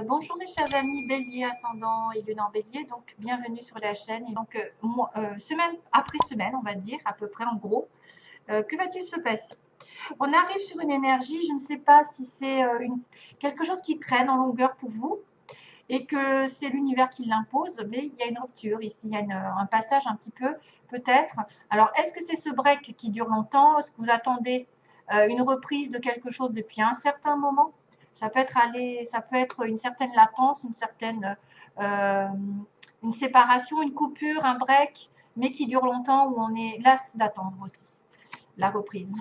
Bonjour mes chers amis Bélier, ascendant et lune en Bélier, donc bienvenue sur la chaîne. Et donc semaine après semaine, on va dire à peu près en gros, que va-t-il se passer? On arrive sur une énergie, je ne sais pas si c'est quelque chose qui traîne en longueur pour vous et que c'est l'univers qui l'impose, mais il y a une rupture ici, il y a un passage un petit peu peut-être. Alors est-ce que c'est ce break qui dure longtemps? Est-ce que vous attendez une reprise de quelque chose depuis un certain moment? Ça peut être une certaine latence, euh, une séparation, une coupure, un break, mais qui dure longtemps où on est las d'attendre aussi la reprise.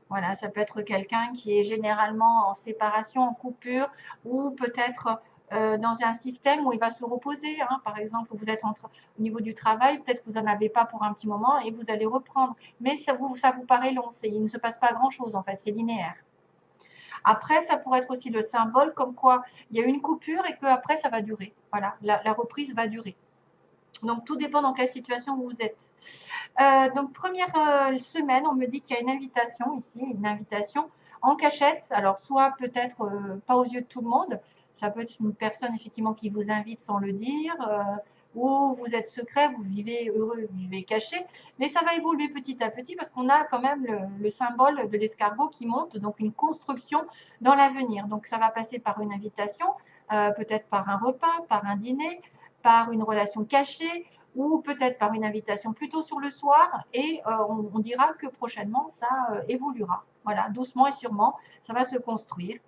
Voilà, ça peut être quelqu'un qui est généralement en séparation, en coupure, ou peut-être dans un système où il va se reposer. Hein. Par exemple, vous êtes au niveau du travail, peut-être que vous n'en avez pas pour un petit moment et vous allez reprendre. Mais ça vous paraît long, il ne se passe pas grand-chose en fait, c'est linéaire. Après, ça pourrait être aussi le symbole comme quoi il y a une coupure et qu'après, ça va durer. Voilà, la reprise va durer. Donc, tout dépend dans quelle situation vous êtes. Donc, première semaine, on me dit qu'il y a une invitation ici, une invitation en cachette. Alors, soit peut-être pas aux yeux de tout le monde, ça peut être une personne effectivement qui vous invite sans le dire, ou vous êtes secret, vous vivez heureux, vous vivez caché, mais ça va évoluer petit à petit parce qu'on a quand même le symbole de l'escargot qui monte, donc une construction dans l'avenir. Donc, ça va passer par une invitation, peut-être par un repas, par un dîner, par une relation cachée, ou peut-être par une invitation plutôt sur le soir et on dira que prochainement ça évoluera. Voilà, doucement et sûrement, ça va se construire.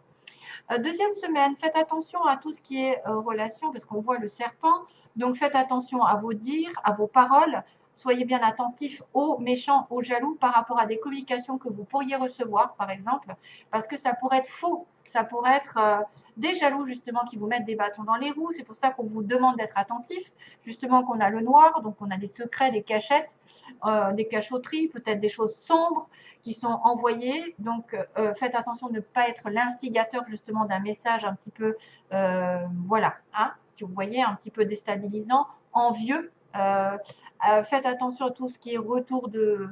Deuxième semaine, faites attention à tout ce qui est relation parce qu'on voit le serpent. Donc faites attention à vos dires, à vos paroles. Soyez bien attentifs aux méchants, aux jaloux par rapport à des communications que vous pourriez recevoir, par exemple, parce que ça pourrait être faux. Ça pourrait être des jaloux, justement, qui vous mettent des bâtons dans les roues. C'est pour ça qu'on vous demande d'être attentif, justement, qu'on a le noir, donc on a des secrets, des cachettes, des cachotteries, peut-être des choses sombres qui sont envoyées. Donc, faites attention de ne pas être l'instigateur, justement, d'un message un petit peu, voilà, hein, que vous voyez, un petit peu déstabilisant, envieux. Faites attention à tout ce qui est retour de...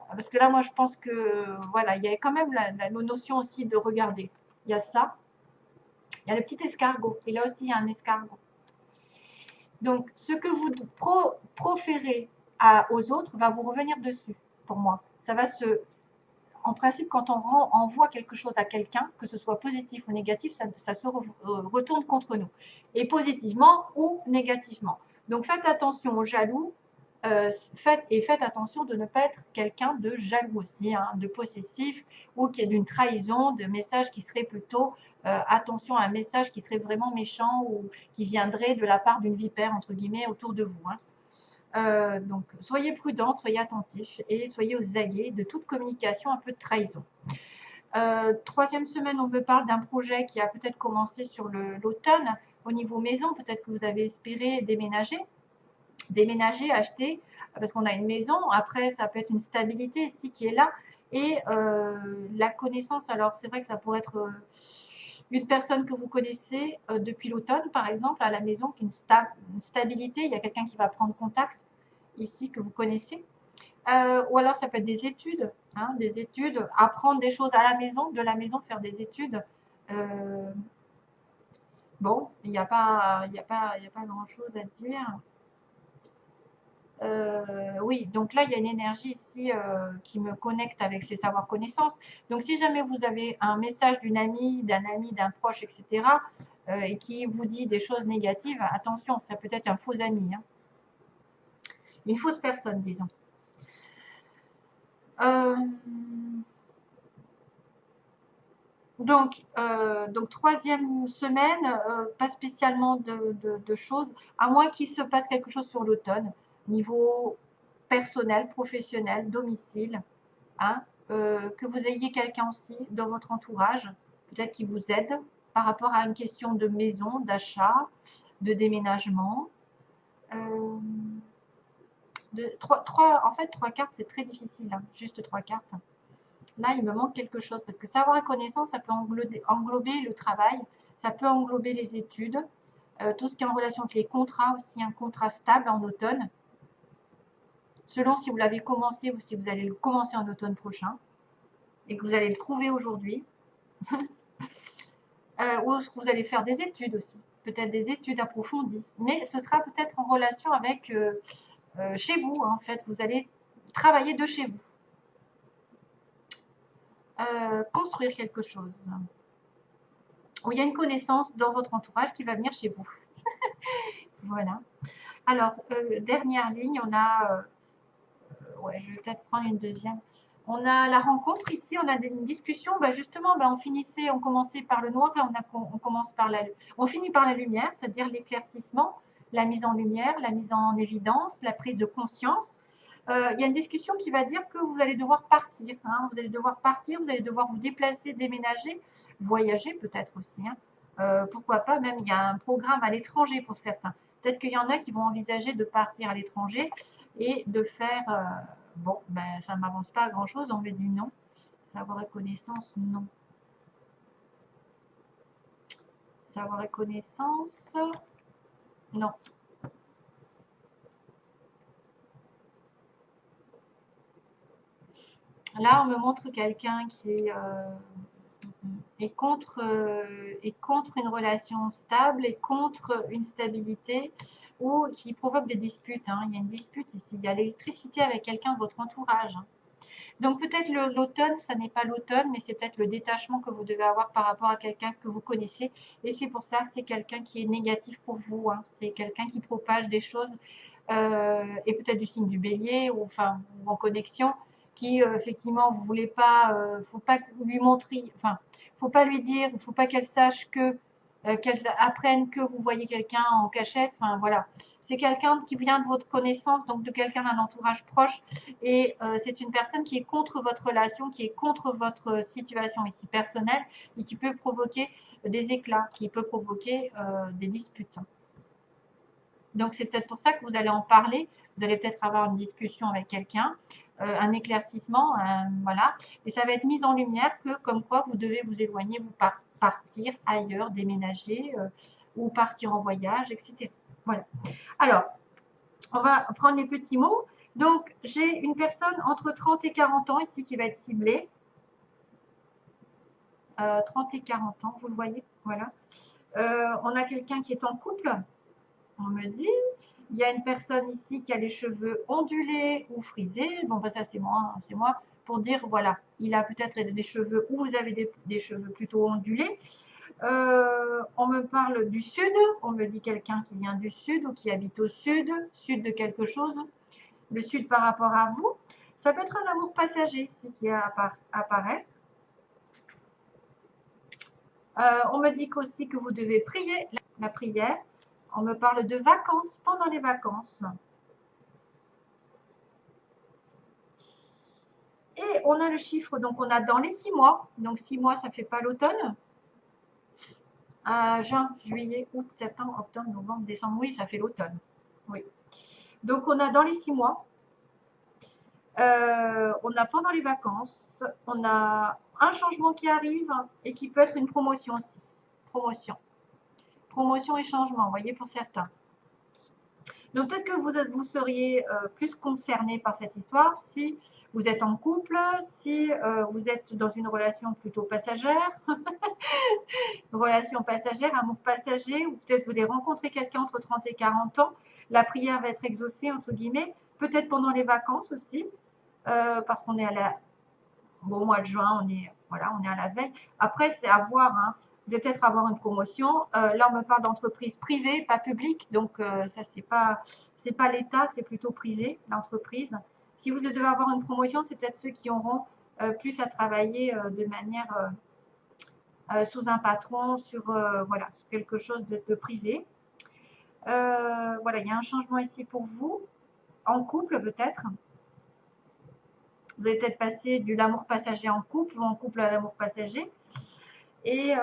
Parce que là, moi, je pense que, voilà, il y a quand même la notion aussi de regarder. Il y a ça. Il y a le petit escargot. Et là aussi, il y a un escargot. Donc, ce que vous proférez aux autres va vous revenir dessus, pour moi. Ça va se... En principe, quand on envoie quelque chose à quelqu'un, que ce soit positif ou négatif, ça se retourne contre nous. Et positivement ou négativement. Donc, faites attention aux jaloux. Faites attention de ne pas être quelqu'un de jaloux aussi, hein, de possessif ou qui est d'une trahison, de message qui serait plutôt attention à un message qui serait vraiment méchant ou qui viendrait de la part d'une vipère entre guillemets autour de vous. Hein. Donc soyez prudents, soyez attentifs et soyez aux aguets de toute communication un peu de trahison. Troisième semaine, on me parle d'un projet qui a peut-être commencé sur l'automne au niveau maison. Peut-être que vous avez espéré déménager, acheter, parce qu'on a une maison. Après, ça peut être une stabilité ici qui est là. Et la connaissance, alors c'est vrai que ça pourrait être une personne que vous connaissez depuis l'automne, par exemple, à la maison, qui a une stabilité. Il y a quelqu'un qui va prendre contact ici que vous connaissez. Ou alors ça peut être des études, apprendre des choses à la maison, de la maison, faire des études. Bon, il n'y a pas grand-chose à dire. Oui, donc là, il y a une énergie ici qui me connecte avec ces savoirs connaissances. Donc, si jamais vous avez un message d'une amie, d'un proche, etc., et qui vous dit des choses négatives, attention, ça peut être un faux ami, hein. Une fausse personne, disons. Donc, troisième semaine, pas spécialement de choses, à moins qu'il se passe quelque chose sur l'automne, niveau personnel, professionnel, domicile, hein, que vous ayez quelqu'un aussi dans votre entourage, peut-être qui vous aide par rapport à une question de maison, d'achat, de déménagement. En fait, 3 cartes, c'est très difficile, hein, juste 3 cartes. Là, il me manque quelque chose parce que savoir et connaissance, ça peut englober le travail, ça peut englober les études, tout ce qui est en relation avec les contrats aussi, un contrat stable en automne, selon si vous l'avez commencé ou si vous allez le commencer en automne prochain et que vous allez le trouver aujourd'hui. ou vous allez faire des études aussi, peut-être des études approfondies, mais ce sera peut-être en relation avec chez vous, en fait, vous allez travailler de chez vous, construire quelque chose, où il y a une connaissance dans votre entourage qui va venir chez vous. Voilà. Alors, dernière ligne, on a, ouais, je vais peut-être prendre une deuxième. On a la rencontre ici, on a une discussion, justement, on commençait par le noir, là on commence par on finit par la lumière, c'est-à-dire l'éclaircissement, la mise en lumière, la mise en évidence, la prise de conscience. Il y a une discussion qui va dire que vous allez devoir partir, hein, vous allez devoir partir, vous allez devoir vous déplacer, déménager, voyager peut-être aussi, hein. Pourquoi pas, même il y a un programme à l'étranger pour certains. Peut-être qu'il y en a qui vont envisager de partir à l'étranger et de faire, bon, ça ne m'avance pas à grand-chose, on me dit non. Savoir et connaissance, non. Savoir et connaissance, non. Là, on me montre quelqu'un qui est contre une relation stable et contre une stabilité ou qui provoque des disputes, hein. Il y a une dispute ici, il y a l'électricité avec quelqu'un de votre entourage, hein. Donc peut-être l'automne, ça n'est pas l'automne, mais c'est peut-être le détachement que vous devez avoir par rapport à quelqu'un que vous connaissez. Et c'est pour ça que c'est quelqu'un qui est négatif pour vous, hein. C'est quelqu'un qui propage des choses, et peut-être du signe du bélier, ou enfin, ou en connexion, qui effectivement, vous voulez pas, faut pas lui montrer, enfin, faut pas lui dire, faut pas qu'elle sache que, qu'elle apprenne que vous voyez quelqu'un en cachette, enfin voilà. C'est quelqu'un qui vient de votre connaissance, donc de quelqu'un d'un entourage proche, et c'est une personne qui est contre votre relation, qui est contre votre situation ici personnelle, et qui peut provoquer des éclats, qui peut provoquer des disputes. Donc c'est peut-être pour ça que vous allez en parler, vous allez peut-être avoir une discussion avec quelqu'un, un éclaircissement, voilà, et ça va être mis en lumière que comme quoi vous devez vous éloigner, vous partir ailleurs, déménager, ou partir en voyage, etc. Voilà. Alors, on va prendre les petits mots. Donc, j'ai une personne entre 30 et 40 ans ici qui va être ciblée. 30 et 40 ans, vous le voyez, voilà. On a quelqu'un qui est en couple, on me dit. Il y a une personne ici qui a les cheveux ondulés ou frisés. Bon, ça c'est moi, pour dire, voilà, il a peut-être des cheveux ou vous avez des cheveux plutôt ondulés. On me parle du sud, on me dit quelqu'un qui vient du sud ou qui habite au sud, sud de quelque chose, le sud par rapport à vous. Ça peut être un amour passager ici qui apparaît. On me dit aussi que vous devez prier la prière. On me parle de vacances pendant les vacances. Et on a le chiffre, donc on a dans les 6 mois. Donc 6 mois, ça ne fait pas l'automne. Juin, juillet, août, septembre, octobre, novembre, décembre. Oui, ça fait l'automne. Oui. Donc on a dans les 6 mois. On a pendant les vacances. On a un changement qui arrive et qui peut être une promotion aussi. Promotion et changement, vous voyez, pour certains. Donc peut-être que vous seriez plus concerné par cette histoire si vous êtes en couple, si vous êtes dans une relation plutôt passagère, relation passagère, amour passager, ou peut-être vous allez rencontrer quelqu'un entre 30 et 40 ans. La prière va être exaucée, entre guillemets, peut-être pendant les vacances aussi, parce qu'on est au mois de juin, on est à la veille. Après, c'est à voir, hein. Vous allez peut-être avoir une promotion. Là, on me parle d'entreprise privée, pas publique. Donc, ça, c'est pas l'État, c'est plutôt privé, l'entreprise. Si vous devez avoir une promotion, c'est peut-être ceux qui auront plus à travailler de manière sous un patron, sur quelque chose de privé. Voilà, il y a un changement ici pour vous, en couple peut-être. Vous allez peut-être passer de l'amour passager en couple ou en couple à l'amour passager. Et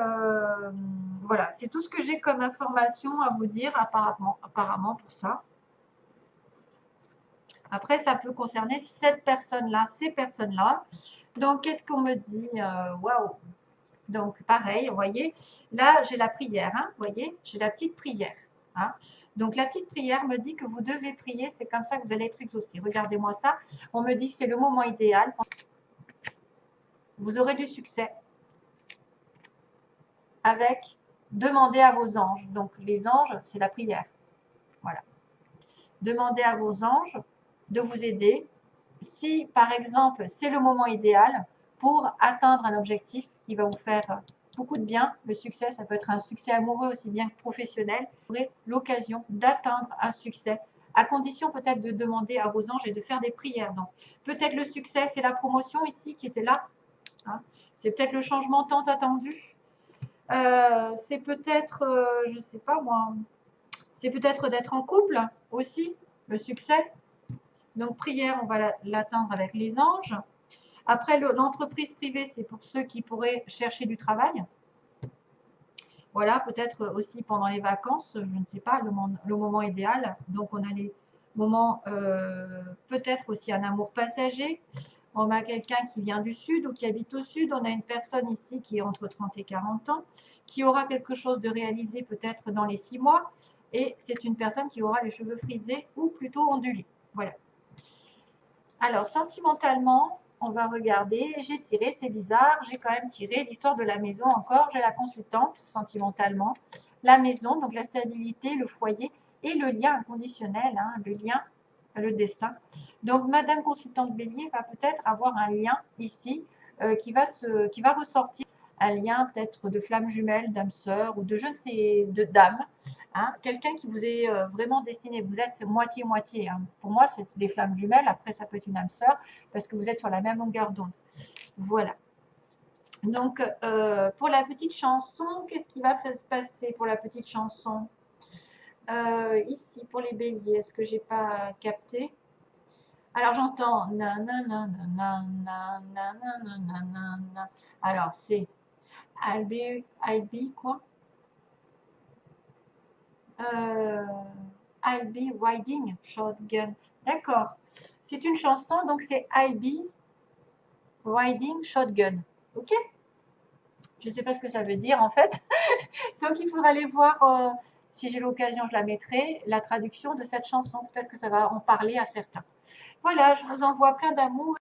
voilà, c'est tout ce que j'ai comme information à vous dire apparemment pour ça. Après, ça peut concerner cette personne-là, ces personnes-là. Donc, qu'est-ce qu'on me dit? Waouh! Donc, pareil, vous voyez, là, j'ai la prière, hein, vous voyez, j'ai la petite prière. Hein. Donc, la petite prière me dit que vous devez prier, c'est comme ça que vous allez être exaucé. Regardez-moi ça. On me dit que c'est le moment idéal. Vous aurez du succès. avec demander à vos anges. Donc, les anges, c'est la prière. Voilà. Demandez à vos anges de vous aider. Si, par exemple, c'est le moment idéal pour atteindre un objectif qui va vous faire beaucoup de bien, le succès, ça peut être un succès amoureux aussi bien que professionnel, vous aurez l'occasion d'atteindre un succès, à condition peut-être de demander à vos anges et de faire des prières. Donc, peut-être le succès, c'est la promotion ici qui était là. Hein. C'est peut-être le changement tant attendu. C'est peut-être, je ne sais pas moi, c'est peut-être d'être en couple aussi, le succès. Donc, prière, on va l'atteindre avec les anges. Après, l'entreprise privée, c'est pour ceux qui pourraient chercher du travail. Voilà, peut-être aussi pendant les vacances, je ne sais pas, le moment idéal. Donc, on a les moments, peut-être aussi un amour passager. On a quelqu'un qui vient du sud ou qui habite au sud. On a une personne ici qui est entre 30 et 40 ans, qui aura quelque chose de réalisé peut-être dans les 6 mois. Et c'est une personne qui aura les cheveux frisés ou plutôt ondulés. Voilà. Alors, sentimentalement, on va regarder. J'ai tiré, c'est bizarre, j'ai quand même tiré l'histoire de la maison encore. J'ai la consultante, sentimentalement. La maison, donc la stabilité, le foyer et le lien inconditionnel, hein, le lien, le destin. Donc, Madame consultante Bélier va peut-être avoir un lien ici qui va ressortir. Un lien peut-être de flamme jumelle, d'âme sœur ou de je ne sais, de dame. Hein, quelqu'un qui vous est vraiment destiné. Vous êtes moitié-moitié. Hein. Pour moi, c'est des flammes jumelles. Après, ça peut être une âme sœur parce que vous êtes sur la même longueur d'onde. Voilà. Donc, pour la petite chanson, qu'est-ce qui va se passer pour la petite chanson ici, pour les béliers, est-ce que j'ai pas capté? Alors, j'entends alors, c'est I'll be quoi? I'll be riding shotgun. D'accord. C'est une chanson, donc c'est I'll be riding shotgun. Ok? Je ne sais pas ce que ça veut dire en fait. Donc il faudra aller voir, si j'ai l'occasion, je la mettrai, la traduction de cette chanson. Peut-être que ça va en parler à certains. Voilà, je vous envoie plein d'amour.